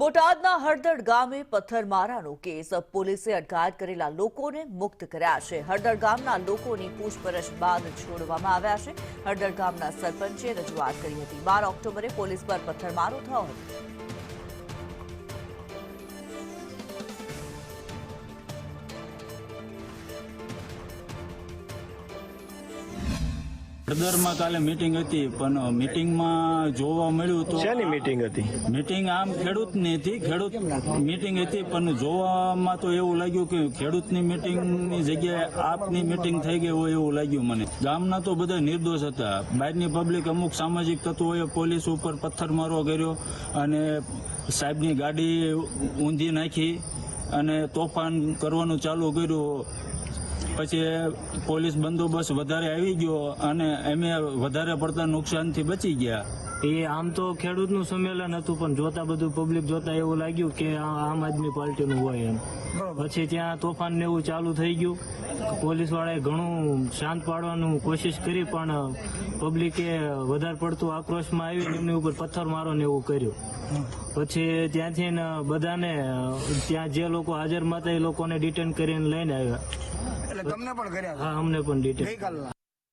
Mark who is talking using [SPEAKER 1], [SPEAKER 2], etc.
[SPEAKER 1] બોટાદના હળદળ ગામે પથ્થરમારાનો કેસ પોલીસે અટકાયત કરેલા લોકોને મુક્ત કર્યા છે। હળદળ ગામના લોકોની પૂછપરછ બાદ છોડવામાં આવ્યા છે। હળદળ ગામના સરપંચે રજૂઆત કરી હતી। 12 ઓક્ટોબરે પોલીસ પર પથ્થરમારો થયો હતો।
[SPEAKER 2] હળદરમાં કાલે મીટિંગ હતી, પણ મીટિંગમાં જોવા મળ્યું તો
[SPEAKER 3] શેની મીટિંગ હતી?
[SPEAKER 2] મીટિંગ આમ ખેડૂતની હતી, ખેડૂત મીટિંગ હતી, પણ જોવામાં તો એવું લાગ્યું કે ખેડૂતની મીટિંગની જગ્યાએ આપની મીટિંગ થઈ ગઈ હોય એવું લાગ્યું મને। ગામના તો બધા નિર્દોષ હતા। બહારની પબ્લિક અમુક સામાજિક તત્વોએ પોલીસ ઉપર પથ્થરમારો કર્યો અને સાહેબની ગાડી ઊંધી નાખી અને તોફાન કરવાનું ચાલુ કર્યું। પછી પોલીસ બંદોબસ્ત વધારે આવી ગયો અને અમે વધારે પડતા નુકસાનથી બચી ગયા।
[SPEAKER 4] એ આમ તો ખેડૂતનું સંમેલન હતું, પણ જોતા બધું પબ્લિક જોતા એવું લાગ્યું કે આમ આદમી પાર્ટીનું હોય એમ। પછી ત્યાં તોફાન ને એવું ચાલુ થઈ ગયું। પોલીસ વાળાએ ઘણું શાંત પાડવાનું કોશિશ કરી, પણ પબ્લિકે વધારે પડતું આક્રોશમાં આવીને એમની ઉપર પથ્થરમારો ને એવું કર્યું। પછી ત્યાંથી બધાને ત્યાં જે લોકો હાજરમાં હતા એ લોકોને ડિટેન કરીને લઈને આવ્યા।
[SPEAKER 5] એટલે તમને પણ કર્યા?
[SPEAKER 4] હા, અમને પણ ડિટેન।